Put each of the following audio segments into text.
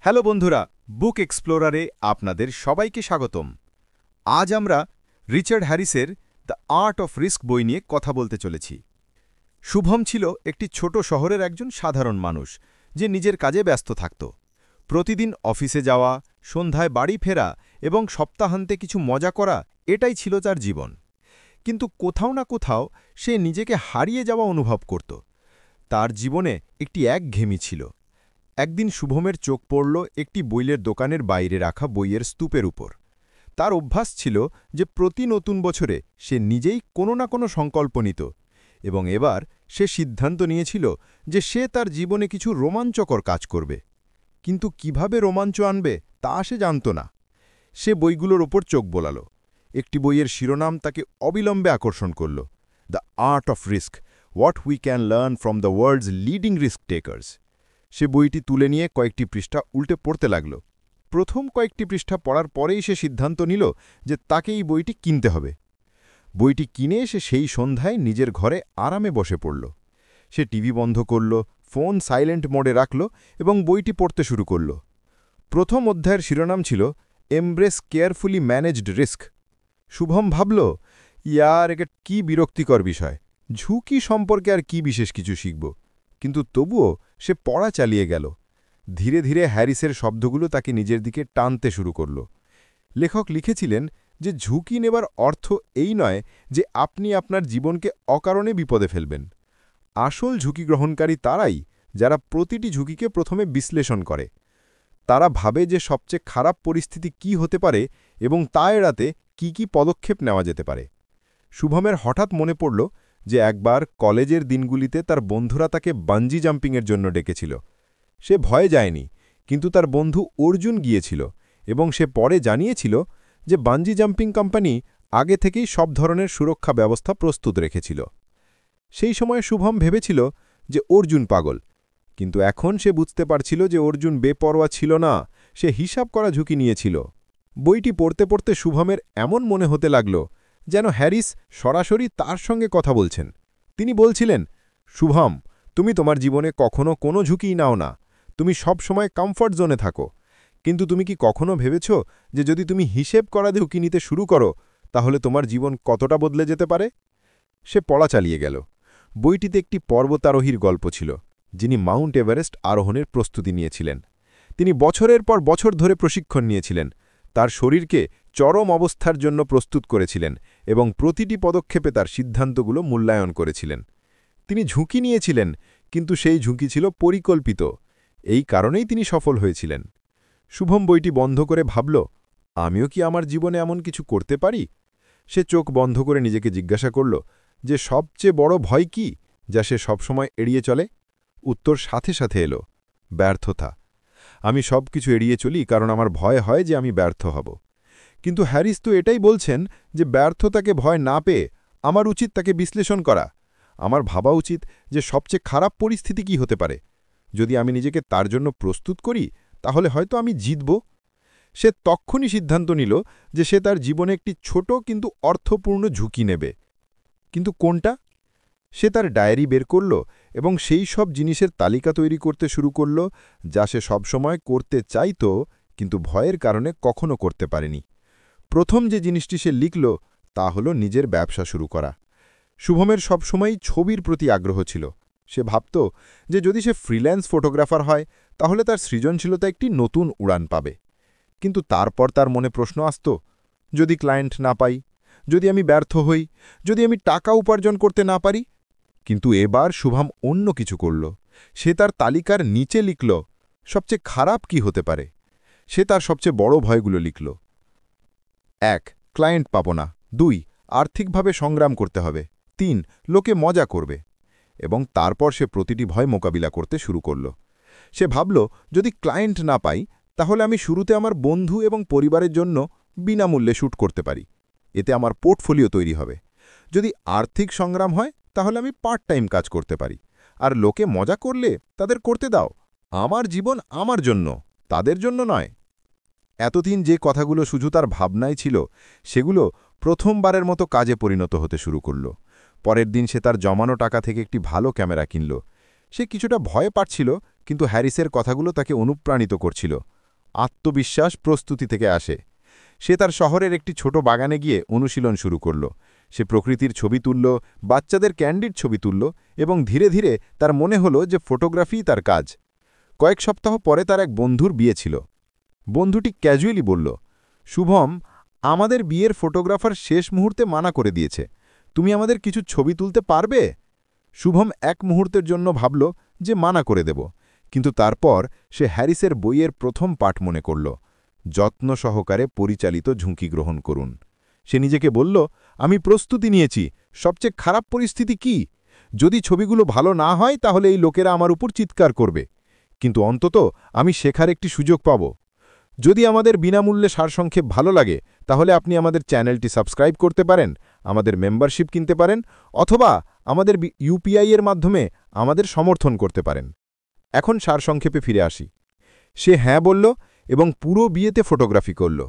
Hello বন্ধুরা, বুক এক্সপ্লোরারে আপনাদের সবাইকে স্বাগতম। আজ আমরা রিচার্ড হ্যারিসের দ্য আর্ট অফ রিস্ক বই নিয়ে কথা বলতে চলেছি। শুভম ছিল একটি ছোট শহরের একজন সাধারণ মানুষ, যে নিজের কাজে ব্যস্ত থাকত। প্রতিদিন অফিসে যাওয়া, সন্ধ্যায় বাড়ি ফেরা এবং সপ্তাহান্তে কিছু মজা করা, এটাই ছিল তার জীবন। কিন্তু কোথাও না কোথাও সে নিজেকে হারিয়ে যাওয়া অনুভব করত। তার জীবনে একটি একঘেয়েমি ছিল। একদিন শুভমের চোখ পড়ল একটি বইয়ের দোকানের বাইরে রাখা বইয়ের স্তূপের উপর। তার অভ্যাস ছিল যে প্রতি নতুন বছরে সে নিজেই কোনো না কোনো সংকল্প নিত, এবং এবার সে সিদ্ধান্ত নিয়েছিল যে সে তার জীবনে কিছু রোমাঞ্চকর কাজ করবে। কিন্তু কিভাবে রোমাঞ্চ আনবে তা সে জানত না। সে বইগুলোর ওপর চোখ বোলাল। একটি বইয়ের শিরোনাম তাকে অবিলম্বে আকর্ষণ করল, the art of risk, what we can learn from the world's leading risk takers. সে বইটি তুলে নিয়ে কয়েকটি পৃষ্ঠা উল্টে পড়তে লাগল। প্রথম কয়েকটি পৃষ্ঠা পড়ার পরেই সে সিদ্ধান্ত নিল যে তাকে এই বইটি কিনতে হবে। বইটি কিনে সে সেই সন্ধ্যায় নিজের ঘরে আরামে বসে পড়ল। সে টিভি বন্ধ করল, ফোন সাইলেন্ট মোডে রাখল এবং বইটি পড়তে শুরু করল। প্রথম অধ্যায়ের শিরোনাম ছিল embrace carefully managed risk. Shubham ভাবল, ইয়ার এটা কী বিরক্তিকর বিষয়, ঝুঁকি সম্পর্কে আর কি বিশেষ কিছু শিখব। কিন্তু তবুও সে পড়া চালিয়ে গেল। ধীরে ধীরে হ্যারিসের শব্দগুলো তাকে নিজের দিকে টানতে শুরু করল। লেখক লিখেছিলেন যে ঝুঁকি নেবার অর্থ এই নয় যে আপনি আপনার জীবনকে অকারণে বিপদে ফেলবেন। আসল ঝুঁকি গ্রহণকারী তারাই যারা প্রতিটি ঝুঁকিকে প্রথমে বিশ্লেষণ করে। তারা ভাবে যে সবচেয়ে খারাপ পরিস্থিতি কি হতে পারে এবং তা এড়াতে কি পদক্ষেপ নেওয়া যেতে পারে। শুভমের হঠাৎ মনে পড়ল যে একবার কলেজের দিনগুলিতে তার বন্ধুরা তাকে বাঞ্জি জাম্পিংয়ের জন্য ডেকেছিল। সে ভয়ে যায়নি, কিন্তু তার বন্ধু অর্জুন গিয়েছিল এবং সে পরে জানিয়েছিল যে বাঞ্জি জাম্পিং কোম্পানি আগে থেকেই সব ধরনের সুরক্ষা ব্যবস্থা প্রস্তুত রেখেছিল। সেই সময় শুভম ভেবেছিল যে অর্জুন পাগল, কিন্তু এখন সে বুঝতে পারছিল যে অর্জুন বেপরোয়া ছিল না, সে হিসাব করা ঝুঁকি নিয়েছিল। বইটি পড়তে পড়তে শুভমের এমন মনে হতে লাগল যেন হ্যারিস সরাসরি তার সঙ্গে কথা বলছেন। তিনি বলছিলেন, শুভম, তুমি তোমার জীবনে কখনো কোনো ঝুঁকিই নাও না, তুমি সব সময় কমফর্ট জোনে থাকো। কিন্তু তুমি কি কখনো ভেবেছ যে যদি তুমি হিসেব করা ঝুঁকি নিতে শুরু করো তাহলে তোমার জীবন কতটা বদলে যেতে পারে? সে পড়া চালিয়ে গেল। বইটিতে একটি পর্বতারোহীর গল্প ছিল, যিনি মাউন্ট এভারেস্ট আরোহণের প্রস্তুতি নিয়েছিলেন। তিনি বছরের পর বছর ধরে প্রশিক্ষণ নিয়েছিলেন, তার শরীরকে চরম অবস্থার জন্য প্রস্তুত করেছিলেন এবং প্রতিটি পদক্ষেপে তার সিদ্ধান্তগুলো মূল্যায়ন করেছিলেন। তিনি ঝুঁকি নিয়েছিলেন, কিন্তু সেই ঝুঁকি ছিল পরিকল্পিত। এই কারণেই তিনি সফল হয়েছিলেন। শুভম বইটি বন্ধ করে ভাবল, আমিও কি আমার জীবনে এমন কিছু করতে পারি? সে চোখ বন্ধ করে নিজেকে জিজ্ঞাসা করল যে সবচেয়ে বড় ভয় কি যা সে সবসময় এড়িয়ে চলে। উত্তর সাথে সাথে এলো, ব্যর্থতা। আমি সব কিছু এড়িয়ে চলি কারণ আমার ভয় হয় যে আমি ব্যর্থ হব। কিন্তু হ্যারিস তো এটাই বলছেন যে ব্যর্থতাকে ভয় না পেয়ে আমার উচিত তাকে বিশ্লেষণ করা। আমার ভাবা উচিত যে সবচেয়ে খারাপ পরিস্থিতি কি হতে পারে। যদি আমি নিজেকে তার জন্য প্রস্তুত করি তাহলে হয়তো আমি জিতব। সে তক্ষুনি সিদ্ধান্ত নিল যে সে তার জীবনে একটি ছোট কিন্তু অর্থপূর্ণ ঝুঁকি নেবে। কিন্তু কোনটা? সে তার ডায়েরি বের করল এবং সেই সব জিনিসের তালিকা তৈরি করতে শুরু করল যা সে সবসময় করতে চাইত কিন্তু ভয়ের কারণে কখনো করতে পারেনি। প্রথম যে জিনিসটি সে লিখল তা হল নিজের ব্যবসা শুরু করা। শুভমের সবসময়ই ছবির প্রতি আগ্রহ ছিল। সে ভাবত যে যদি সে ফ্রিল্যান্স ফটোগ্রাফার হয় তাহলে তার সৃজনশীলতা একটি নতুন উড়ান পাবে। কিন্তু তারপর তার মনে প্রশ্ন আসত, যদি ক্লায়েন্ট না পাই, যদি আমি ব্যর্থ হই, যদি আমি টাকা উপার্জন করতে না পারি। কিন্তু এবার শুভম অন্য কিছু করল। সে তার তালিকার নিচে লিখল সবচেয়ে খারাপ কি হতে পারে। সে তার সবচেয়ে বড় ভয়গুলো লিখল। ১. ক্লায়েন্ট পাব না। ২. আর্থিকভাবে সংগ্রাম করতে হবে। ৩. লোকে মজা করবে। এবং তারপর সে প্রতিটি ভয় মোকাবিলা করতে শুরু করল। সে ভাবল, যদি ক্লায়েন্ট না পাই তাহলে আমি শুরুতে আমার বন্ধু এবং পরিবারের জন্য বিনামূল্যে শ্যুট করতে পারি। এতে আমার পোর্টফোলিও তৈরি হবে। যদি আর্থিক সংগ্রাম হয় তাহলে আমি পার্ট টাইম কাজ করতে পারি। আর লোকে মজা করলে তাদের করতে দাও। আমার জীবন আমার জন্য, তাদের জন্য নয়। এতদিন যে কথাগুলো শুধু তার ভাবনাই ছিল সেগুলো প্রথমবারের মতো কাজে পরিণত হতে শুরু করল। পরের দিন সে তার জমানো টাকা থেকে একটি ভালো ক্যামেরা কিনল। সে কিছুটা ভয় পাচ্ছিল, কিন্তু হ্যারিসের কথাগুলো তাকে অনুপ্রাণিত করছিল। আত্মবিশ্বাস প্রস্তুতি থেকে আসে। সে তার শহরের একটি ছোট বাগানে গিয়ে অনুশীলন শুরু করল। সে প্রকৃতির ছবি তুলল, বাচ্চাদের ক্যান্ডির ছবি তুলল এবং ধীরে ধীরে তার মনে হলো যে ফটোগ্রাফিই তার কাজ। কয়েক সপ্তাহ পরে তার এক বন্ধুর বিয়ে ছিল। বন্ধুটি ক্যাজুয়ালি বলল, শুভম, আমাদের বিয়ের ফটোগ্রাফার শেষ মুহূর্তে মানা করে দিয়েছে, তুমি আমাদের কিছু ছবি তুলতে পারবে? শুভম এক মুহূর্তের জন্য ভাবল যে মানা করে দেব, কিন্তু তারপর সে হ্যারিসের বইয়ের প্রথম পাঠ মনে করল, যত্ন সহকারে পরিচালিত ঝুঁকি গ্রহণ করুন। সে নিজেকে বলল, আমি প্রস্তুতি নিয়েছি, সবচেয়ে খারাপ পরিস্থিতি কি? যদি ছবিগুলো ভালো না হয় তাহলে এই লোকেরা আমার উপর চিৎকার করবে, কিন্তু অন্তত আমি শেখার একটি সুযোগ পাব। যদি আমাদের বিনামূল্যে সারসংক্ষেপ ভালো লাগে তাহলে আপনি আমাদের চ্যানেলটি সাবস্ক্রাইব করতে পারেন, আমাদের মেম্বারশিপ কিনতে পারেন, অথবা আমাদের ইউপিআই এর মাধ্যমে আমাদের সমর্থন করতে পারেন। এখন সারসংক্ষেপে ফিরে আসি। সে হ্যাঁ বলল এবং পুরো বিয়েতে ফটোগ্রাফি করল।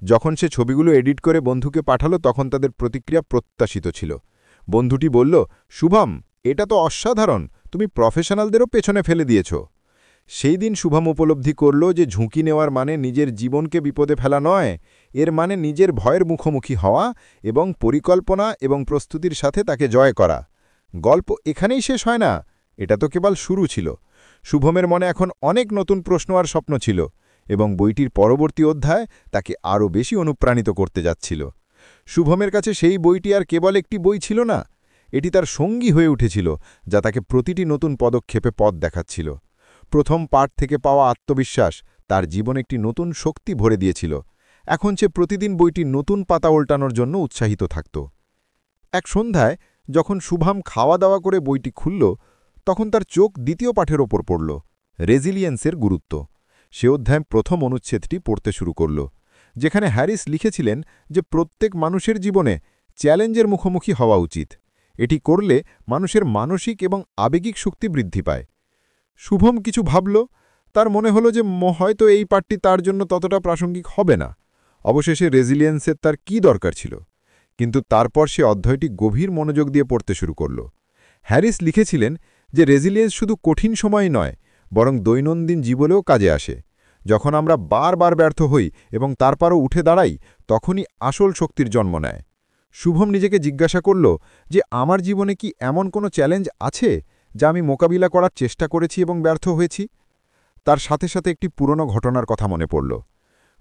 যখন সে ছবিগুলো এডিট করে বন্ধুকে পাঠালো তখন তাদের প্রতিক্রিয়া প্রত্যাশিত ছিল। বন্ধুটি বলল, শুভম, এটা তো অসাধারণ, তুমি প্রফেশনালদেরও পেছনে ফেলে দিয়েছ। সেই দিন শুভম উপলব্ধি করল যে ঝুঁকি নেওয়ার মানে নিজের জীবনকে বিপদে ফেলা নয়, এর মানে নিজের ভয়ের মুখোমুখি হওয়া এবং পরিকল্পনা এবং প্রস্তুতির সাথে তাকে জয় করা। গল্প এখানেই শেষ হয় না, এটা তো কেবল শুরু ছিল। শুভমের মনে এখন অনেক নতুন প্রশ্ন আর স্বপ্ন ছিল, এবং বইটির পরবর্তী অধ্যায় তাকে আরও বেশি অনুপ্রাণিত করতে যাচ্ছিল। শুভমের কাছে সেই বইটি আর কেবল একটি বই ছিল না, এটি তার সঙ্গী হয়ে উঠেছিল, যা তাকে প্রতিটি নতুন পদক্ষেপে পথ দেখাচ্ছিল। প্রথম পাঠ থেকে পাওয়া আত্মবিশ্বাস তার জীবনে একটি নতুন শক্তি ভরে দিয়েছিল। এখন সে প্রতিদিন বইটি নতুন পাতা উল্টানোর জন্য উৎসাহিত থাকত। এক সন্ধ্যায় যখন শুভম খাওয়া দাওয়া করে বইটি খুলল, তখন তার চোখ দ্বিতীয় পাঠের ওপর পড়ল, রেজিলিয়েন্সের গুরুত্ব। সে অধ্যায় প্রথম অনুচ্ছেদটি পড়তে শুরু করল, যেখানে হ্যারিস লিখেছিলেন যে প্রত্যেক মানুষের জীবনে চ্যালেঞ্জের মুখোমুখি হওয়া উচিত। এটি করলে মানুষের মানসিক এবং আবেগিক শক্তি বৃদ্ধি পায়। শুভম কিছু ভাবল, তার মনে হলো যে হয়তো এই পাঠটি তার জন্য ততটা প্রাসঙ্গিক হবে না। অবশেষে রেজিলিয়েন্সের তার কি দরকার ছিল? কিন্তু তারপর সে অধ্যায়টি গভীর মনোযোগ দিয়ে পড়তে শুরু করল। হ্যারিস লিখেছিলেন যে রেজিলিয়েন্স শুধু কঠিন সময় নয়, বরং দৈনন্দিন জীবনেও কাজে আসে। যখন আমরা বারবার ব্যর্থ হই এবং তারপরও উঠে দাঁড়াই, তখনই আসল শক্তির জন্ম নেয়। শুভম নিজেকে জিজ্ঞাসা করল যে আমার জীবনে কি এমন কোনো চ্যালেঞ্জ আছে যা আমি মোকাবিলা করার চেষ্টা করেছি এবং ব্যর্থ হয়েছি? তার সাথে সাথে একটি পুরনো ঘটনার কথা মনে পড়ল।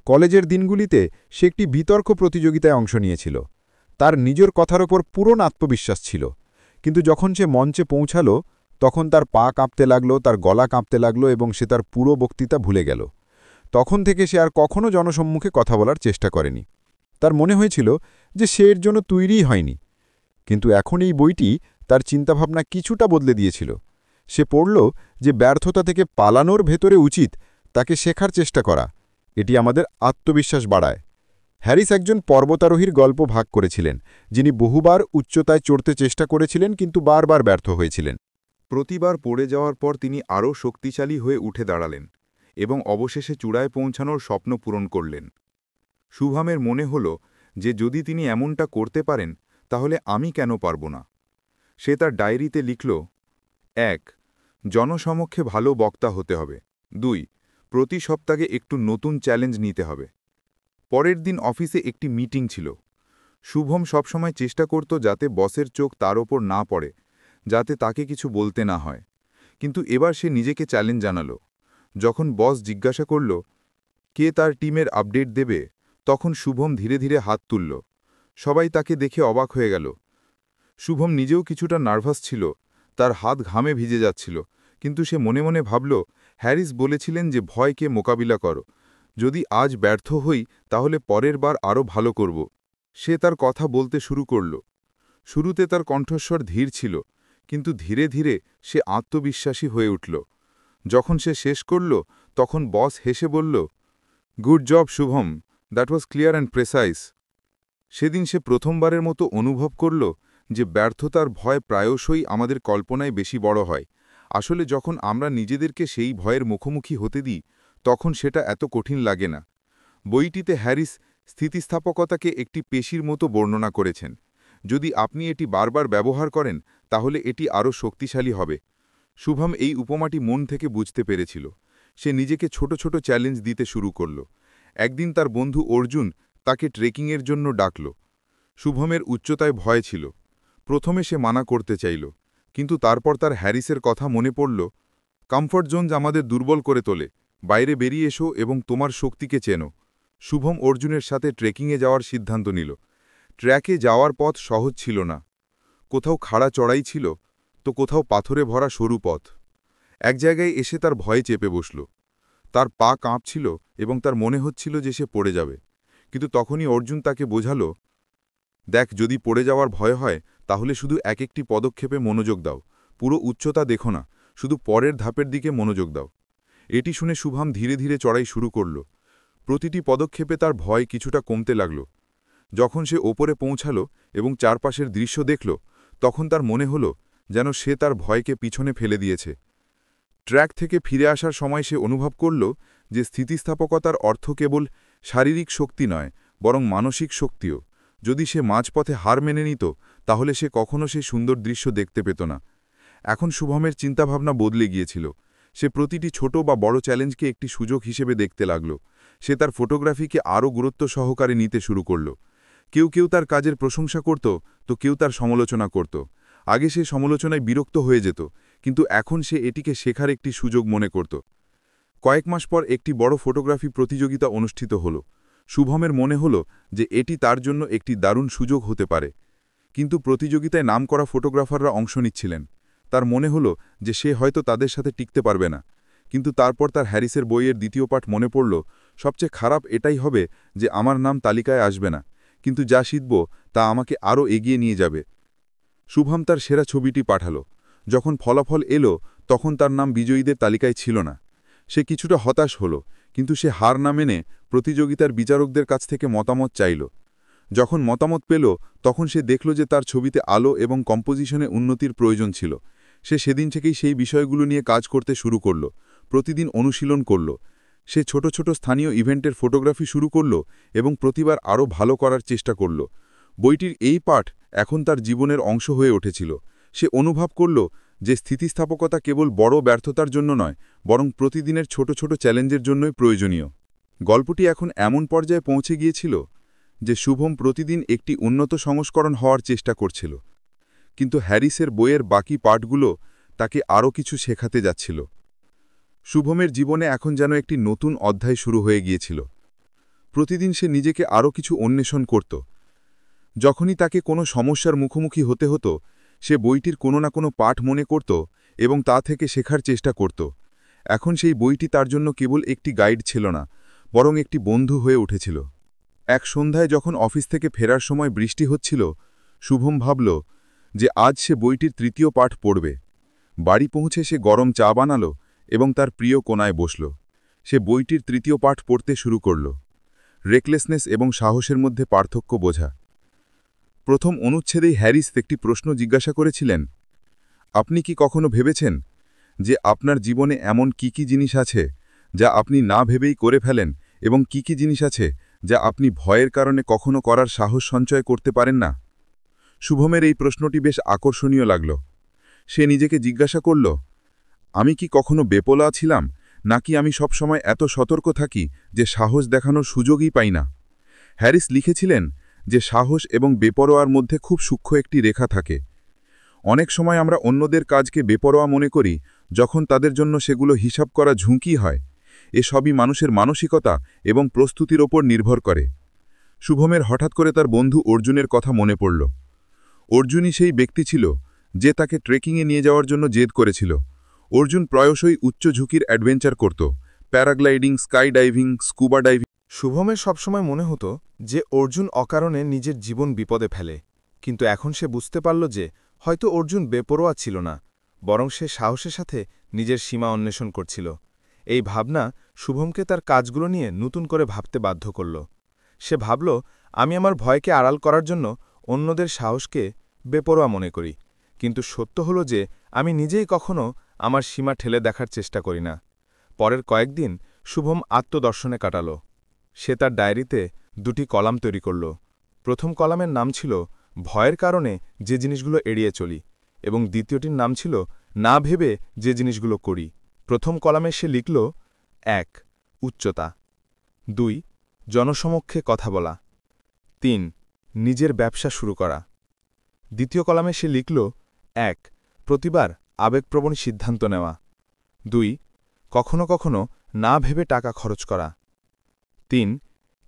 কলেজের দিনগুলিতে সে একটি বিতর্ক প্রতিযোগিতায় অংশ নিয়েছিল। তার নিজের কথার ওপর পুরনো আত্মবিশ্বাস ছিল, কিন্তু যখন সে মঞ্চে পৌঁছাল তখন তার পা কাঁপতে লাগল, তার গলা কাঁপতে লাগল এবং সে তার পুরো বক্তৃতা ভুলে গেল। তখন থেকে সে আর কখনও জনসম্মুখে কথা বলার চেষ্টা করেনি। তার মনে হয়েছিল যে সে এর জন্য তৈরিই হয়নি। কিন্তু এখন এই বইটি তার চিন্তাভাবনা কিছুটা বদলে দিয়েছিল। সে পড়ল যে ব্যর্থতা থেকে পালানোর ভেতরে উচিত তাকে শেখার চেষ্টা করা। এটি আমাদের আত্মবিশ্বাস বাড়ায়। হ্যারিস একজন পর্বতারোহীর গল্প ভাগ করেছিলেন, যিনি বহুবার উচ্চতায় চড়তে চেষ্টা করেছিলেন কিন্তু বারবার ব্যর্থ হয়েছিলেন। প্রতিবার পড়ে যাওয়ার পর তিনি আরও শক্তিশালী হয়ে উঠে দাঁড়ালেন এবং অবশেষে চূড়ায় পৌঁছানোর স্বপ্ন পূরণ করলেন। শুভমের মনে হল যে যদি তিনি এমনটা করতে পারেন তাহলে আমি কেন পারব না। সে তার ডায়েরিতে লিখল, ১. জনসমক্ষে ভালো বক্তা হতে হবে। ২. প্রতি সপ্তাহে একটু নতুন চ্যালেঞ্জ নিতে হবে। পরের দিন অফিসে একটি মিটিং ছিল। শুভম সবসময় চেষ্টা করত যাতে বসের চোখ তার ওপর না পড়ে, যাতে তাকে কিছু বলতে না হয়। কিন্তু এবার সে নিজেকে চ্যালেঞ্জ জানালো। যখন বস জিজ্ঞাসা করল কে তার টিমের আপডেট দেবে, তখন শুভম ধীরে ধীরে হাত তুলল। সবাই তাকে দেখে অবাক হয়ে গেল। শুভম নিজেও কিছুটা নার্ভাস ছিল, তার হাত ঘামে ভিজে যাচ্ছিল, কিন্তু সে মনে মনে ভাবল, হ্যারিস বলেছিলেন যে ভয়কে মোকাবিলা করো। যদি আজ ব্যর্থ হই তাহলে পরের বার আরও ভালো করব। সে তার কথা বলতে শুরু করল। শুরুতে তার কণ্ঠস্বর ধীর ছিল, কিন্তু ধীরে ধীরে সে আত্মবিশ্বাসী হয়ে উঠল। যখন সে শেষ করল তখন বস হেসে বলল, good job Shubham, that was clear and precise. সেদিন সে প্রথমবারের মতো অনুভব করল যে ব্যর্থতার ভয় প্রায়শই আমাদের কল্পনায় বেশি বড় হয়। আসলে যখন আমরা নিজেদেরকে সেই ভয়ের মুখোমুখি হতে দিই তখন সেটা এত কঠিন লাগে না। বইটিতে হ্যারিস স্থিতিস্থাপকতাকে একটি পেশির মতো বর্ণনা করেছেন। যদি আপনি এটি বারবার ব্যবহার করেন তাহলে এটি আরও শক্তিশালী হবে। শুভম এই উপমাটি মন থেকে বুঝতে পেরেছিল। সে নিজেকে ছোট ছোট চ্যালেঞ্জ দিতে শুরু করল। একদিন তার বন্ধু অর্জুন তাকে ট্রেকিংয়ের জন্য ডাকল। শুভমের উচ্চতায় ভয় ছিল। প্রথমে সে মানা করতে চাইল, কিন্তু তারপর তার হ্যারিসের কথা মনে পড়ল। কমফর্ট জোন আমাদের দুর্বল করে তোলে, বাইরে বেরিয়ে এসো এবং তোমার শক্তিকে চেনো। শুভম অর্জুনের সাথে ট্রেকিংয়ে যাওয়ার সিদ্ধান্ত নিল। ট্র্যাকে যাওয়ার পথ সহজ ছিল না। কোথাও খাড়া চড়াই ছিল, তো কোথাও পাথরে ভরা সরু পথ। এক জায়গায় এসে তার ভয়ে চেপে বসল। তার পা কাঁপছিল এবং তার মনে হচ্ছিল যে সে পড়ে যাবে। কিন্তু তখনই অর্জুন তাকে বোঝাল, দেখ, যদি পড়ে যাওয়ার ভয় হয় তাহলে শুধু এক একটি পদক্ষেপে মনোযোগ দাও, পুরো উচ্চতা দেখো না, শুধু পরের ধাপের দিকে মনোযোগ দাও। এটি শুনে শুভম ধীরে ধীরে চড়াই শুরু করল। প্রতিটি পদক্ষেপে তার ভয় কিছুটা কমতে লাগল। যখন সে ওপরে পৌঁছাল এবং চারপাশের দৃশ্য দেখল, তখন তার মনে হল যেন সে তার ভয়কে পিছনে ফেলে দিয়েছে। ট্র্যাক থেকে ফিরে আসার সময় সে অনুভব করল যে স্থিতিস্থাপকতার অর্থ কেবল শারীরিক শক্তি নয়, বরং মানসিক শক্তিও। যদি সে মাঝপথে হার মেনে নিত, তাহলে সে কখনো সেই সুন্দর দৃশ্য দেখতে পেত না। এখন শুভমের চিন্তাভাবনা বদলে গিয়েছিল। সে প্রতিটি ছোট বা বড় চ্যালেঞ্জকে একটি সুযোগ হিসেবে দেখতে লাগল। সে তার ফটোগ্রাফিকে আরও গুরুত্ব সহকারে নিতে শুরু করল। কেউ কেউ তার কাজের প্রশংসা করত, তো কেউ তার সমালোচনা করত। আগে সে সমালোচনায় বিরক্ত হয়ে যেত, কিন্তু এখন সে এটিকে শেখার একটি সুযোগ মনে করত। কয়েক মাস পর একটি বড় ফটোগ্রাফি প্রতিযোগিতা অনুষ্ঠিত হল। শুভমের মনে হল যে এটি তার জন্য একটি দারুণ সুযোগ হতে পারে। কিন্তু প্রতিযোগিতায় নামকরা ফটোগ্রাফাররা অংশ নিচ্ছিলেন। তার মনে হল যে সে হয়তো তাদের সাথে টিকতে পারবে না। কিন্তু তারপর তার হ্যারিসের বইয়ের দ্বিতীয় পাঠ মনে পড়ল। সবচেয়ে খারাপ এটাই হবে যে আমার নাম তালিকায় আসবে না, কিন্তু যা শিখব তা আমাকে আরও এগিয়ে নিয়ে যাবে। শুভম তার সেরা ছবিটি পাঠাল। যখন ফলাফল এলো, তখন তার নাম বিজয়ীদের তালিকায় ছিল না। সে কিছুটা হতাশ হল, কিন্তু সে হার না মেনে প্রতিযোগিতার বিচারকদের কাছ থেকে মতামত চাইল। যখন মতামত পেল, তখন সে দেখল যে তার ছবিতে আলো এবং কম্পোজিশনে উন্নতির প্রয়োজন ছিল। সে সেদিন থেকেই সেই বিষয়গুলো নিয়ে কাজ করতে শুরু করল, প্রতিদিন অনুশীলন করল। সে ছোট ছোট স্থানীয় ইভেন্টের ফটোগ্রাফি শুরু করল এবং প্রতিবার আরও ভালো করার চেষ্টা করল। বইটির এই পাঠ এখন তার জীবনের অংশ হয়ে উঠেছিল। সে অনুভব করল যে স্থিতিস্থাপকতা কেবল বড় ব্যর্থতার জন্য নয়, বরং প্রতিদিনের ছোট ছোট চ্যালেঞ্জের জন্যই প্রয়োজনীয়। গল্পটি এখন এমন পর্যায়ে পৌঁছে গিয়েছিল যে শুভম প্রতিদিন একটি উন্নত সংস্করণ হওয়ার চেষ্টা করছিল। কিন্তু হ্যারিসের বইয়ের বাকি পাঠগুলো তাকে আরও কিছু শেখাতে যাচ্ছিল। শুভমের জীবনে এখন যেন একটি নতুন অধ্যায় শুরু হয়ে গিয়েছিল। প্রতিদিন সে নিজেকে আরও কিছু অন্বেষণ করত। যখনই তাকে কোনো সমস্যার মুখোমুখি হতে হতো, সে বইটির কোনো না কোনো পাঠ মনে করত এবং তা থেকে শেখার চেষ্টা করত। এখন সেই বইটি তার জন্য কেবল একটি গাইড ছিল না, বরং একটি বন্ধু হয়ে উঠেছিল। এক সন্ধ্যায় যখন অফিস থেকে ফেরার সময় বৃষ্টি হচ্ছিল, শুভম ভাবল যে আজ সে বইটির তৃতীয় পাঠ পড়বে। বাড়ি পৌঁছে সে গরম চা বানাল এবং তার প্রিয় কোণায় বসল। সে বইটির তৃতীয় পাঠ পড়তে শুরু করল। রেকলেসনেস এবং সাহসের মধ্যে পার্থক্য বোঝা। প্রথম অনুচ্ছেদেই হ্যারিস একটি প্রশ্ন জিজ্ঞাসা করেছিলেন, আপনি কি কখনো ভেবেছেন যে আপনার জীবনে এমন কি কি জিনিস আছে যা আপনি না ভেবেই করে ফেলেন, এবং কি কি জিনিস আছে যা আপনি ভয়ের কারণে কখনো করার সাহস সঞ্চয় করতে পারেন না? শুভমের এই প্রশ্নটি বেশ আকর্ষণীয় লাগল। সে নিজেকে জিজ্ঞাসা করল, আমি কি কখনো বেপোলা ছিলাম, নাকি আমি সবসময় এত সতর্ক থাকি যে সাহস দেখানোর সুযোগই পাই না? হ্যারিস লিখেছিলেন যে সাহস এবং বেপরোয়ার মধ্যে খুব সূক্ষ্ম একটি রেখা থাকে। অনেক সময় আমরা অন্যদের কাজকে বেপরোয়া মনে করি, যখন তাদের জন্য সেগুলো হিসাব করা ঝুঁকি হয়। এসবই মানুষের মানসিকতা এবং প্রস্তুতির ওপর নির্ভর করে। শুভমের হঠাৎ করে তার বন্ধু অর্জুনের কথা মনে পড়ল। অর্জুনই সেই ব্যক্তি ছিল যে তাকে ট্রেকিংয়ে নিয়ে যাওয়ার জন্য জেদ করেছিল। অর্জুন প্রায়শই উচ্চ ঝুঁকির অ্যাডভেঞ্চার করত, paragliding, sky diving, scuba diving. শুভমের সবসময় মনে হতো যে অর্জুন অকারণে নিজের জীবন বিপদে ফেলে, কিন্তু এখন সে বুঝতে পারল যে হয়তো অর্জুন বেপরোয়া ছিল না, বরং সে সাহসের সাথে নিজের সীমা অন্বেষণ করছিল। এই ভাবনা শুভমকে তার কাজগুলো নিয়ে নতুন করে ভাবতে বাধ্য করল। সে ভাবল, আমি আমার ভয়কে আড়াল করার জন্য অন্যদের সাহসকে বেপরোয়া মনে করি, কিন্তু সত্য হল যে আমি নিজেই কখনো আমার সীমা ঠেলে দেখার চেষ্টা করি না। পরের কয়েকদিন শুভম আত্মদর্শনে কাটাল। সে তার ডায়েরিতে দুটি কলাম তৈরি করল। প্রথম কলামের নাম ছিল ভয়ের কারণে যে জিনিসগুলো এড়িয়ে চলি, এবং দ্বিতীয়টির নাম ছিল না ভেবে যে জিনিসগুলো করি। প্রথম কলামে সে লিখল, ১. উচ্চতা ২. জনসমক্ষে কথা বলা ৩. নিজের ব্যবসা শুরু করা দ্বিতীয় কলামে সে লিখল ১. প্রতিবার আবেগপ্রবণ সিদ্ধান্ত নেওয়া ২. কখনো কখনো না ভেবে টাকা খরচ করা ৩.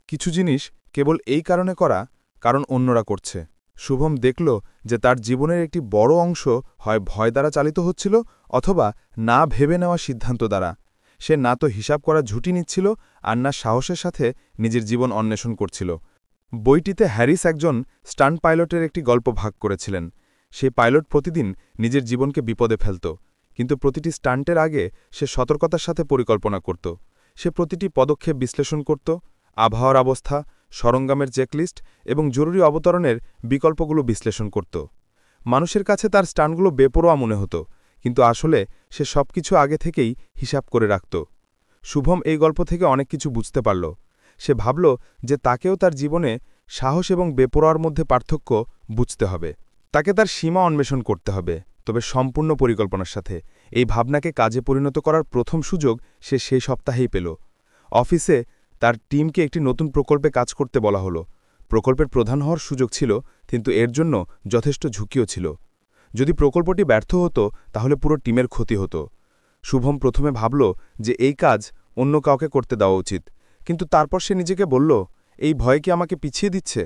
কিছু জিনিস কেবল এই কারণে করা কারণ অন্যরা করছে শুভম দেখল যে তার জীবনের একটি বড় অংশ হয় ভয় দ্বারা চালিত হচ্ছিল অথবা না ভেবে নেওয়া সিদ্ধান্ত দ্বারা সে না তো হিসাব করা ঝুঁটি নিচ্ছিল আর না সাহসের সাথে নিজের জীবন অন্বেষণ করছিল বইটিতে হ্যারিস একজন স্টান্ট পাইলটের একটি গল্প ভাগ করেছিলেন সেই পাইলট প্রতিদিন নিজের জীবনকে বিপদে ফেলত কিন্তু প্রতিটি স্টান্টের আগে সে সতর্কতার সাথে পরিকল্পনা করত সে প্রতিটি পদক্ষেপ বিশ্লেষণ করত আবহাওয়ার অবস্থা সরঞ্জামের চেকলিস্ট এবং জরুরি অবতরণের বিকল্পগুলো বিশ্লেষণ করত মানুষের কাছে তার স্টান্টগুলো বেপরোয়া মনে হতো কিন্তু আসলে সে সবকিছু আগে থেকেই হিসাব করে রাখত শুভম এই গল্প থেকে অনেক কিছু বুঝতে পারল সে ভাবল যে তাকেও তার জীবনে সাহস এবং বেপরোয়ার মধ্যে পার্থক্য বুঝতে হবে তাকে তার সীমা অন্বেষণ করতে হবে তবে সম্পূর্ণ পরিকল্পনার সাথে এই ভাবনাকে কাজে পরিণত করার প্রথম সুযোগ সে সেই সপ্তাহেই পেল অফিসে তার টিমকে একটি নতুন প্রকল্পে কাজ করতে বলা হলো প্রকল্পের প্রধান হওয়ার সুযোগ ছিল কিন্তু এর জন্য যথেষ্ট ঝুঁকিও ছিল যদি প্রকল্পটি ব্যর্থ হতো তাহলে পুরো টিমের ক্ষতি হতো শুভম প্রথমে ভাবল যে এই কাজ অন্য কাউকে করতে দেওয়া উচিত কিন্তু তারপর সে নিজেকে বলল এই ভয় কি আমাকে পিছিয়ে দিচ্ছে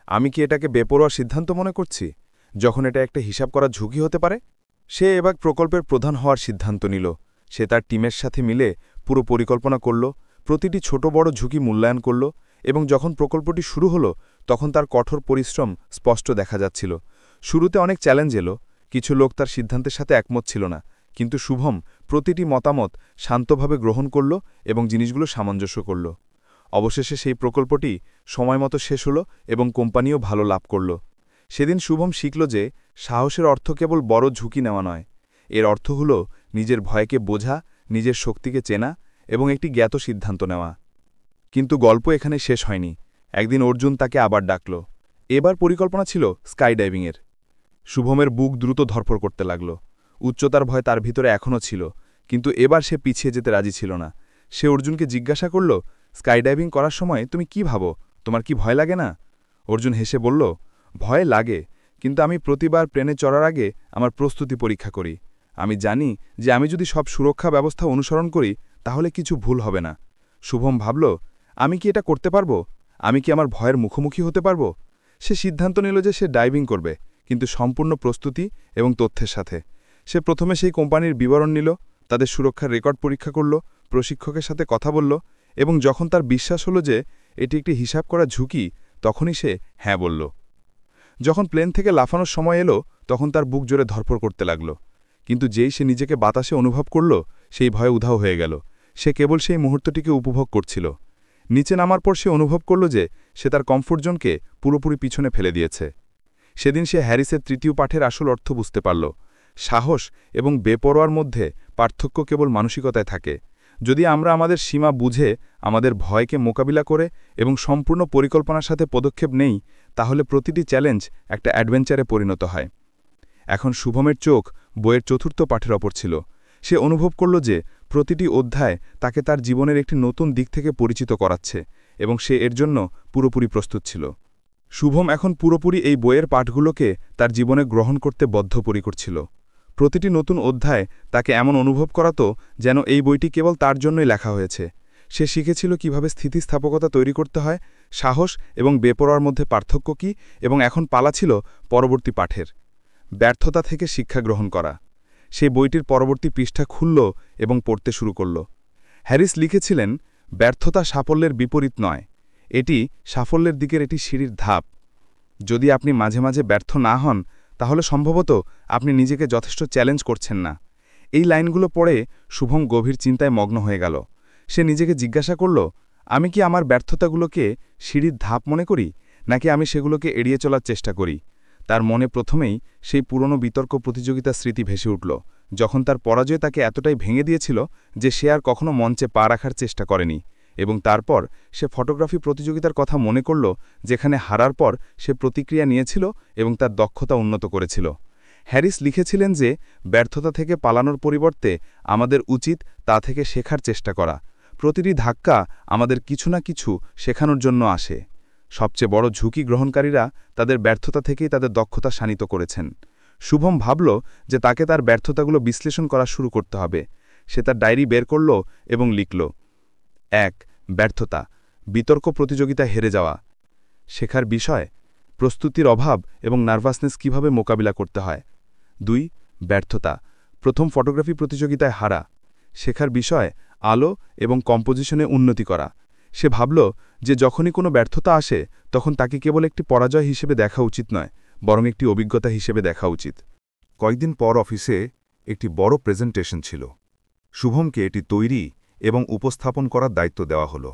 আমি কি এটাকে বেপরোয়া সিদ্ধান্ত মনে করছি যখন এটা একটা হিসাব করা ঝুঁকি হতে পারে সে এবার প্রকল্পের প্রধান হওয়ার সিদ্ধান্ত নিল সে তার টিমের সাথে মিলে পুরো পরিকল্পনা করল প্রতিটি ছোট বড় ঝুঁকি মূল্যায়ন করল এবং যখন প্রকল্পটি শুরু হলো তখন তার কঠোর পরিশ্রম স্পষ্ট দেখা যাচ্ছিল শুরুতে অনেক চ্যালেঞ্জ এলো কিছু লোক তার সিদ্ধান্তের সাথে একমত ছিল না কিন্তু শুভম প্রতিটি মতামত শান্তভাবে গ্রহণ করল এবং জিনিসগুলো সামঞ্জস্য করল অবশেষে সেই প্রকল্পটি সময়মতো শেষ হল এবং কোম্পানিও ভালো লাভ করল সেদিন শুভম শিখল যে সাহসের অর্থ কেবল বড় ঝুঁকি নেওয়া নয় এর অর্থ হল নিজের ভয়কে বোঝা নিজের শক্তিকে চেনা এবং একটি জ্ঞাত সিদ্ধান্ত নেওয়া কিন্তু গল্প এখানে শেষ হয়নি একদিন অর্জুন তাকে আবার ডাকল এবার পরিকল্পনা ছিল স্কাইডাইভিংয়ের শুভমের বুক দ্রুত ধরফর করতে লাগল উচ্চতার ভয় তার ভিতরে এখনও ছিল কিন্তু এবার সে পিছিয়ে যেতে রাজি ছিল না সে অর্জুনকে জিজ্ঞাসা করল স্কাইডাইভিং করার সময় তুমি কি ভাবো তোমার কি ভয় লাগে না অর্জুন হেসে বলল ভয় লাগে কিন্তু আমি প্রতিবার প্লেনে চড়ার আগে আমার প্রস্তুতি পরীক্ষা করি আমি জানি যে আমি যদি সব সুরক্ষা ব্যবস্থা অনুসরণ করি তাহলে কিছু ভুল হবে না শুভম ভাবল আমি কি এটা করতে পারবো আমি কি আমার ভয়ের মুখোমুখি হতে পারবো সে সিদ্ধান্ত নিল যে সে ডাইভিং করবে কিন্তু সম্পূর্ণ প্রস্তুতি এবং তথ্যের সাথে সে প্রথমে সেই কোম্পানির বিবরণ নিল তাদের সুরক্ষার রেকর্ড পরীক্ষা করল প্রশিক্ষকের সাথে কথা বলল এবং যখন তার বিশ্বাস হলো যে এটি একটি হিসাব করা ঝুঁকি তখনই সে হ্যাঁ বলল যখন প্লেন থেকে লাফানোর সময় এলো তখন তার বুক জোরে ধরফর করতে লাগল কিন্তু যেই সে নিজেকে বাতাসে অনুভব করল সেই ভয় উধাও হয়ে গেল সে কেবল সেই মুহূর্তটিকে উপভোগ করছিল নিচে নামার পর সে অনুভব করল যে সে তার কমফোর্ট জোনকে পুরোপুরি পিছনে ফেলে দিয়েছে সেদিন সে হ্যারিসের তৃতীয় পাঠের আসল অর্থ বুঝতে পারল সাহস এবং বেপরোয়ার মধ্যে পার্থক্য কেবল মানসিকতায় থাকে যদি আমরা আমাদের সীমা বুঝে আমাদের ভয়কে মোকাবিলা করে এবং সম্পূর্ণ পরিকল্পনার সাথে পদক্ষেপ নেই তাহলে প্রতিটি চ্যালেঞ্জ একটা অ্যাডভেঞ্চারে পরিণত হয় এখন শুভমের চোখ বইয়ের চতুর্থ পাঠের ওপর ছিল সে অনুভব করল যে প্রতিটি অধ্যায় তাকে তার জীবনের একটি নতুন দিক থেকে পরিচিত করাচ্ছে এবং সে এর জন্য পুরোপুরি প্রস্তুত ছিল শুভম এখন পুরোপুরি এই বইয়ের পাঠগুলোকে তার জীবনে গ্রহণ করতে বদ্ধপরিকর ছিল প্রতিটি নতুন অধ্যায় তাকে এমন অনুভব করাত যেন এই বইটি কেবল তার জন্যই লেখা হয়েছে সে শিখেছিল কিভাবে স্থিতিস্থাপকতা তৈরি করতে হয় সাহস এবং বেপরোয়ার মধ্যে পার্থক্য কী এবং এখন পালা ছিল পরবর্তী পাঠের ব্যর্থতা থেকে শিক্ষা গ্রহণ করা সেই বইটির পরবর্তী পৃষ্ঠা খুলল এবং পড়তে শুরু করল হ্যারিস লিখেছিলেন ব্যর্থতা সাফল্যের বিপরীত নয় এটি সাফল্যের দিকের একটি সিঁড়ির ধাপ যদি আপনি মাঝে মাঝে ব্যর্থ না হন তাহলে সম্ভবত আপনি নিজেকে যথেষ্ট চ্যালেঞ্জ করছেন না এই লাইনগুলো পড়ে শুভম গভীর চিন্তায় মগ্ন হয়ে গেল সে নিজেকে জিজ্ঞাসা করল আমি কি আমার ব্যর্থতাগুলোকে সিঁড়ির ধাপ মনে করি নাকি আমি সেগুলোকে এড়িয়ে চলার চেষ্টা করি তার মনে প্রথমেই সেই পুরনো বিতর্ক প্রতিযোগিতার স্মৃতি ভেসে উঠল যখন তার পরাজয় তাকে এতটাই ভেঙে দিয়েছিল যে সে আর কখনো মঞ্চে পা রাখার চেষ্টা করেনি এবং তারপর সে ফটোগ্রাফি প্রতিযোগিতার কথা মনে করল যেখানে হারার পর সে প্রতিক্রিয়া নিয়েছিল এবং তার দক্ষতা উন্নত করেছিল হ্যারিস লিখেছিলেন যে ব্যর্থতা থেকে পালানোর পরিবর্তে আমাদের উচিত তা থেকে শেখার চেষ্টা করা প্রতিটি ধাক্কা আমাদের কিছু না কিছু শেখানোর জন্য আসে। সবচেয়ে বড় ঝুঁকি গ্রহণকারীরা তাদের ব্যর্থতা থেকেই তাদের দক্ষতা শানিত করেছেন। শুভম ভাবল যে তাকে তার ব্যর্থতাগুলো বিশ্লেষণ করা শুরু করতে হবে। সে তার ডায়েরি বের করল এবং লিখল: ১. ব্যর্থতা, বিতর্ক প্রতিযোগিতায় হেরে যাওয়া। শেখার বিষয়, প্রস্তুতির অভাব এবং নার্ভাসনেস কিভাবে মোকাবিলা করতে হয়। ২. ব্যর্থতা, প্রথম ফটোগ্রাফি প্রতিযোগিতায় হারা। শেখার বিষয়, আলো এবং কম্পোজিশনে উন্নতি করা। সে ভাবল যে যখনই কোনো ব্যর্থতা আসে তখন তাকে কেবল একটি পরাজয় হিসেবে দেখা উচিত নয়, বরং একটি অভিজ্ঞতা হিসেবে দেখা উচিত। কয়েকদিন পর অফিসে একটি বড় প্রেজেন্টেশন ছিল। শুভমকে এটি তৈরি এবং উপস্থাপন করার দায়িত্ব দেওয়া হলো।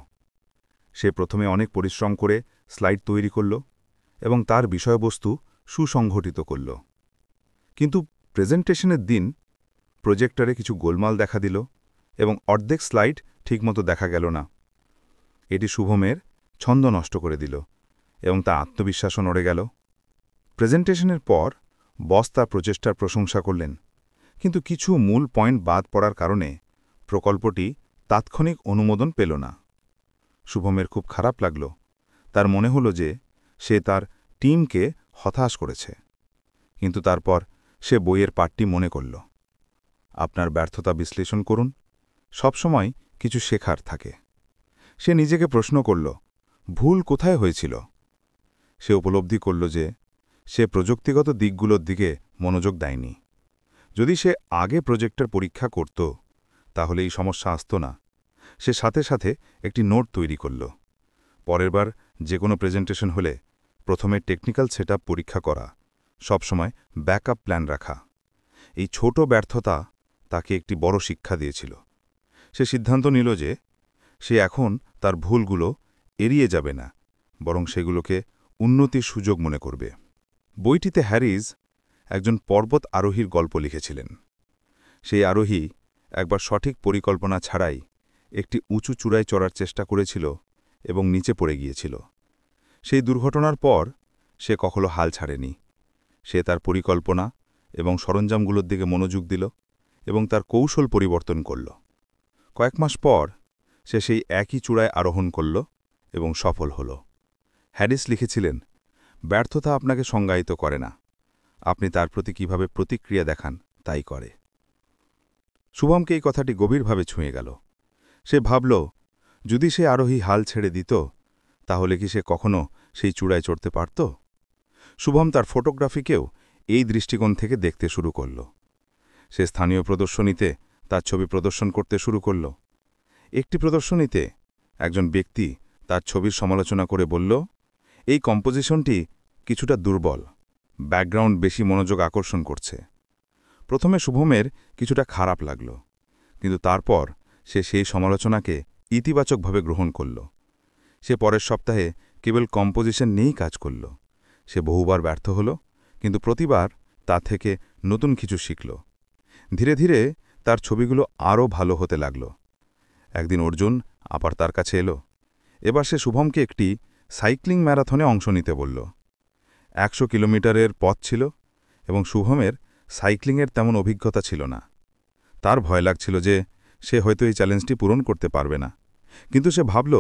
সে প্রথমে অনেক পরিশ্রম করে স্লাইড তৈরি করল এবং তার বিষয়বস্তু সুসংগঠিত করল। কিন্তু প্রেজেন্টেশনের দিন প্রজেক্টরে কিছু গোলমাল দেখা দিল এবং অর্ধেক স্লাইড ঠিকমতো দেখা গেল না। এটি শুভমের ছন্দ নষ্ট করে দিল এবং তার আত্মবিশ্বাসও নড়ে গেল। প্রেজেন্টেশনের পর বস তার প্রচেষ্টার প্রশংসা করলেন, কিন্তু কিছু মূল পয়েন্ট বাদ পড়ার কারণে প্রকল্পটি তাৎক্ষণিক অনুমোদন পেল না। শুভমের খুব খারাপ লাগল। তার মনে হল যে সে তার টিমকে হতাশ করেছে। কিন্তু তারপর সে বইয়ের পাঠটি মনে করল। আপনার ব্যর্থতা বিশ্লেষণ করুন, সবসময় কিছু শেখার থাকে। সে নিজেকে প্রশ্ন করল, ভুল কোথায় হয়েছিল? সে উপলব্ধি করল যে সে প্রযুক্তিগত দিকগুলোর দিকে মনোযোগ দেয়নি। যদি সে আগে প্রজেক্টের পরীক্ষা করত তাহলে এই সমস্যা আসত না। সে সাথে সাথে একটি নোট তৈরি করল। পরের বার যে কোনো প্রেজেন্টেশন হলে প্রথমে টেকনিক্যাল সেটআপ পরীক্ষা করা, সবসময় ব্যাকআপ প্ল্যান রাখা। এই ছোট ব্যর্থতা তাকে একটি বড় শিক্ষা দিয়েছিল। সে সিদ্ধান্ত নিল যে সে এখন তার ভুলগুলো এড়িয়ে যাবে না, বরং সেগুলোকে উন্নতির সুযোগ মনে করবে। বইটিতে হ্যারিস একজন পর্বত আরোহীর গল্প লিখেছিলেন। সেই আরোহী একবার সঠিক পরিকল্পনা ছাড়াই একটি উঁচু চূড়ায় চড়ার চেষ্টা করেছিল এবং নিচে পড়ে গিয়েছিল। সেই দুর্ঘটনার পর সে কখনো হাল ছাড়েনি। সে তার পরিকল্পনা এবং সরঞ্জামগুলোর দিকে মনোযোগ দিল এবং তার কৌশল পরিবর্তন করল। কয়েক মাস পর সে সেই একই চূড়ায় আরোহণ করল এবং সফল হল। হ্যারিস লিখেছিলেন, ব্যর্থতা আপনাকে সংজ্ঞায়িত করে না, আপনি তার প্রতি কিভাবে প্রতিক্রিয়া দেখান তাই করে। শুভমকে এই কথাটি গভীরভাবে ছুঁয়ে গেল। সে ভাবল, যদি সে আরোহী হাল ছেড়ে দিত তাহলে কি সে কখনো সেই চূড়ায় চড়তে পারত? শুভম তার ফটোগ্রাফিকেও এই দৃষ্টিকোণ থেকে দেখতে শুরু করল। সে স্থানীয় প্রদর্শনীতে তার ছবি প্রদর্শন করতে শুরু করল। একটি প্রদর্শনীতে একজন ব্যক্তি তার ছবির সমালোচনা করে বলল, এই কম্পোজিশনটি কিছুটা দুর্বল, ব্যাকগ্রাউন্ড বেশি মনোযোগ আকর্ষণ করছে। প্রথমে শুভমের কিছুটা খারাপ লাগল, কিন্তু তারপর সে সেই সমালোচনাকে ইতিবাচকভাবে গ্রহণ করল। সে পরের সপ্তাহে কেবল কম্পোজিশন নিয়েই কাজ করল। সে বহুবার ব্যর্থ হল, কিন্তু প্রতিবার তা থেকে নতুন কিছু শিখল। ধীরে ধীরে তার ছবিগুলো আরও ভালো হতে লাগল। একদিন অর্জুন আবার তার কাছে এলো। এবার সে শুভমকে একটি সাইক্লিং ম্যারাথনে অংশ নিতে বলল। 100 কিলোমিটারের পথ ছিল এবং শুভমের সাইক্লিংয়ের তেমন অভিজ্ঞতা ছিল না। তার ভয় লাগছিল যে সে হয়তো এই চ্যালেঞ্জটি পূরণ করতে পারবে না। কিন্তু সে ভাবল,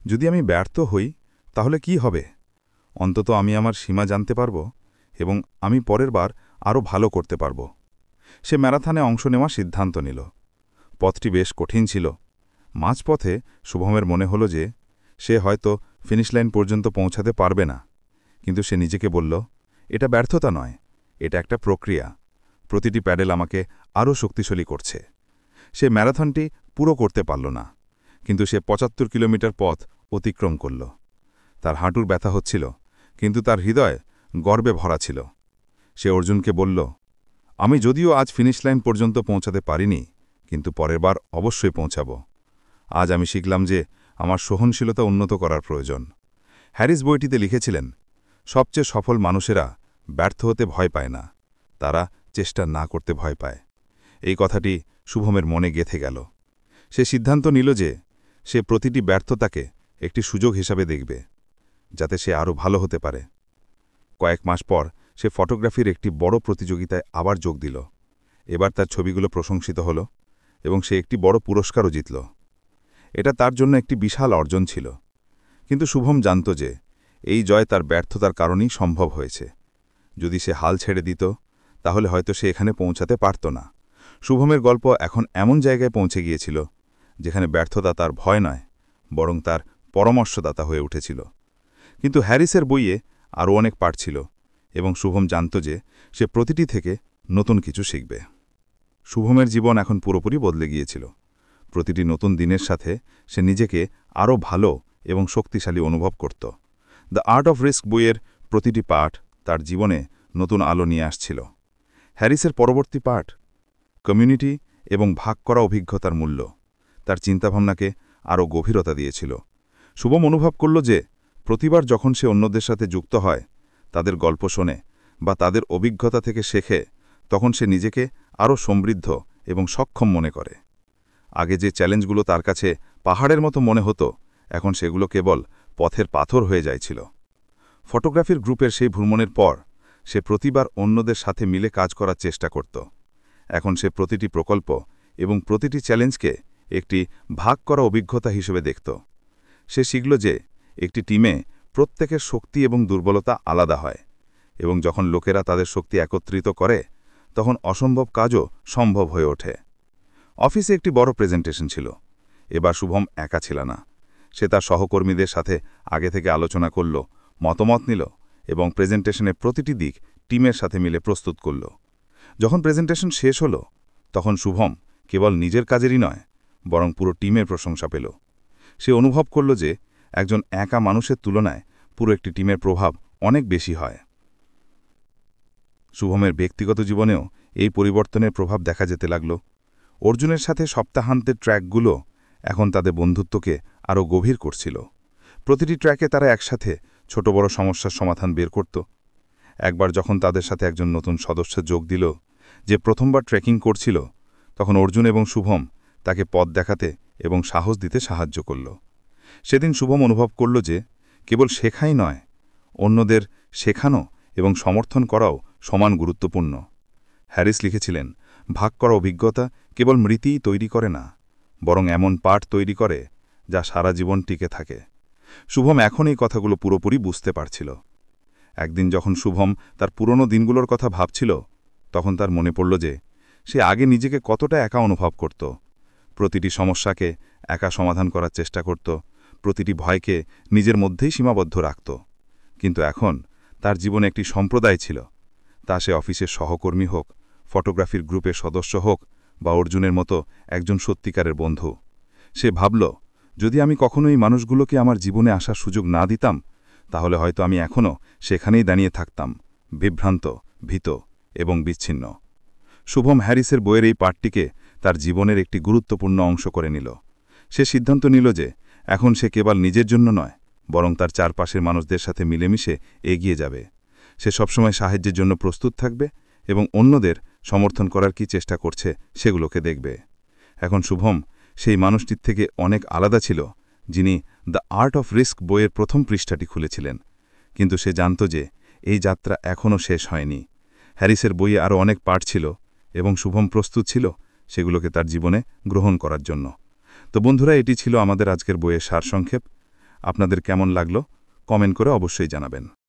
যদি আমি ব্যর্থ হই তাহলে কি হবে? অন্তত আমি আমার সীমা জানতে পারব এবং আমি পরের বার আরও ভালো করতে পারব। সে ম্যারাথনে অংশ নেওয়ার সিদ্ধান্ত নিল। পথটি বেশ কঠিন ছিল। মাঝপথে শুভমের মনে হল যে সে হয়তো ফিনিশ লাইন পর্যন্ত পৌঁছাতে পারবে না, কিন্তু সে নিজেকে বলল, এটা ব্যর্থতা নয়, এটা একটা প্রক্রিয়া। প্রতিটি প্যাডেল আমাকে আরও শক্তিশালী করছে। সে ম্যারাথনটি পুরো করতে পারল না, কিন্তু সে ৭৫ কিলোমিটার পথ অতিক্রম করল। তার হাঁটুর ব্যথা হচ্ছিল, কিন্তু তার হৃদয় গর্বে ভরা ছিল। সে অর্জুনকে বলল, আমি যদিও আজ ফিনিশ লাইন পর্যন্ত পৌঁছাতে পারিনি, কিন্তু পরের বার অবশ্যই পৌঁছাব। আজ আমি শিখলাম যে আমার সহনশীলতা উন্নত করার প্রয়োজন। হ্যারিস বইটিতে লিখেছিলেন, সবচেয়ে সফল মানুষেরা ব্যর্থ হতে ভয় পায় না, তারা চেষ্টা না করতে ভয় পায়। এই কথাটি শুভমের মনে গেঁথে গেল। সে সিদ্ধান্ত নিল যে সে প্রতিটি ব্যর্থতাকে একটি সুযোগ হিসাবে দেখবে, যাতে সে আরও ভালো হতে পারে। কয়েক মাস পর সে ফটোগ্রাফির একটি বড় প্রতিযোগিতায় আবার যোগ দিল। এবার তার ছবিগুলো প্রশংসিত হল এবং সে একটি বড় পুরস্কারও জিতল। এটা তার জন্য একটি বিশাল অর্জন ছিল। কিন্তু শুভম জানত যে এই জয় তার ব্যর্থতার কারণেই সম্ভব হয়েছে। যদি সে হাল ছেড়ে দিত তাহলে হয়তো সে এখানে পৌঁছাতে পারত না। শুভমের গল্প এখন এমন জায়গায় পৌঁছে গিয়েছিল যেখানে ব্যর্থতা তার ভয় নয়, বরং তার পরামর্শদাতা হয়ে উঠেছিল। কিন্তু হ্যারিসের বইয়ে আরও অনেক পাঠ ছিল এবং শুভম জানত যে সে প্রতিটি থেকে নতুন কিছু শিখবে। শুভমের জীবন এখন পুরোপুরি বদলে গিয়েছিল। প্রতিটি নতুন দিনের সাথে সে নিজেকে আরও ভালো এবং শক্তিশালী অনুভব করত। দ্য আর্ট অফ রিস্ক বইয়ের প্রতিটি পাঠ তার জীবনে নতুন আলো নিয়ে আসছিল। হ্যারিসের পরবর্তী পাঠ, কমিউনিটি এবং ভাগ করা অভিজ্ঞতার মূল্য, তার চিন্তাভাবনাকে আরও গভীরতা দিয়েছিল। শুভম অনুভব করল যে প্রতিবার যখন সে অন্যদের সাথে যুক্ত হয়, তাদের গল্প শোনে বা তাদের অভিজ্ঞতা থেকে শেখে, তখন সে নিজেকে আরও সমৃদ্ধ এবং সক্ষম মনে করে। আগে যে চ্যালেঞ্জগুলো তার কাছে পাহাড়ের মতো মনে হতো, এখন সেগুলো কেবল পথের পাথর হয়ে যাইছিল। ফটোগ্রাফির গ্রুপের সেই ভ্রমণের পর সে প্রতিবার অন্যদের সাথে মিলে কাজ করার চেষ্টা করত। এখন সে প্রতিটি প্রকল্প এবং প্রতিটি চ্যালেঞ্জকে একটি ভাগ করা অভিজ্ঞতা হিসেবে দেখত। সে শিখল যে একটি টিমে প্রত্যেকের শক্তি এবং দুর্বলতা আলাদা হয়, এবং যখন লোকেরা তাদের শক্তি একত্রিত করে তখন অসম্ভব কাজও সম্ভব হয়ে ওঠে। অফিসে একটি বড় প্রেজেন্টেশন ছিল। এবার শুভম একা ছিল না। সে তার সহকর্মীদের সাথে আগে থেকে আলোচনা করল, মতামত নিল এবং প্রেজেন্টেশনের প্রতিটি দিক টিমের সাথে মিলে প্রস্তুত করল। যখন প্রেজেন্টেশন শেষ হল, তখন শুভম কেবল নিজের কাজেরই নয়, বরং পুরো টিমের প্রশংসা পেল। সে অনুভব করল যে একজন একা মানুষের তুলনায় পুরো একটি টিমের প্রভাব অনেক বেশি হয়। শুভমের ব্যক্তিগত জীবনেও এই পরিবর্তনের প্রভাব দেখা যেতে লাগল। অর্জুনের সাথে সপ্তাহান্তের ট্র্যাকগুলো এখন তাদের বন্ধুত্বকে আরও গভীর করছিল। প্রতিটি ট্র্যাকে তারা একসাথে ছোট বড় সমস্যার সমাধান বের করত। একবার যখন তাদের সাথে একজন নতুন সদস্য যোগ দিল, যে প্রথমবার ট্রেকিং করছিল, তখন অর্জুন এবং শুভম তাকে পথ দেখাতে এবং সাহস দিতে সাহায্য করল। সেদিন শুভম অনুভব করল যে কেবল শেখাই নয়, অন্যদের শেখানো এবং সমর্থন করাও সমান গুরুত্বপূর্ণ। হ্যারিস লিখেছিলেন, ভাগ করা অভিজ্ঞতা কেবল স্মৃতিই তৈরি করে না, বরং এমন পাঠ তৈরি করে যা সারা জীবন টিকে থাকে। শুভম এখন এই কথাগুলো পুরোপুরি বুঝতে পারছিল। একদিন যখন শুভম তার পুরনো দিনগুলোর কথা ভাবছিল, তখন তার মনে পড়ল যে সে আগে নিজেকে কতটা একা অনুভব করত। প্রতিটি সমস্যাকে একা সমাধান করার চেষ্টা করত, প্রতিটি ভয়কে নিজের মধ্যেই সীমাবদ্ধ রাখত। কিন্তু এখন তার জীবনে একটি সম্প্রদায় ছিল, তা সে অফিসের সহকর্মী হোক, ফটোগ্রাফির গ্রুপের সদস্য হোক বা অর্জুনের মতো একজন সত্যিকারের বন্ধু। সে ভাবল, যদি আমি কখনো এই মানুষগুলোকে আমার জীবনে আসার সুযোগ না দিতাম, তাহলে হয়তো আমি এখনও সেখানেই দাঁড়িয়ে থাকতাম, বিভ্রান্ত, ভীত এবং বিচ্ছিন্ন। শুভম হ্যারিসের বইয়ের এই পাঠটিকে তার জীবনের একটি গুরুত্বপূর্ণ অংশ করে নিল। সে সিদ্ধান্ত নিল যে এখন সে কেবল নিজের জন্য নয়, বরং তার চারপাশের মানুষদের সাথে মিলেমিশে এগিয়ে যাবে। সে সবসময় সাহায্যের জন্য প্রস্তুত থাকবে এবং অন্যদের সমর্থন করার কি চেষ্টা করছে সেগুলোকে দেখবে। এখন শুভম সেই মানুষটির থেকে অনেক আলাদা ছিল, যিনি দ্য আর্ট অফ রিস্ক বইয়ের প্রথম পৃষ্ঠাটি খুলেছিলেন। কিন্তু সে জানত যে এই যাত্রা এখনও শেষ হয়নি। হ্যারিসের বইয়ে আরও অনেক পাঠ ছিল এবং শুভম প্রস্তুত ছিল সেগুলোকে তার জীবনে গ্রহণ করার জন্য। তো বন্ধুরা, এটি ছিল আমাদের আজকের বইয়ের সারসংক্ষেপ। আপনাদের কেমন লাগলো কমেন্ট করে অবশ্যই জানাবেন।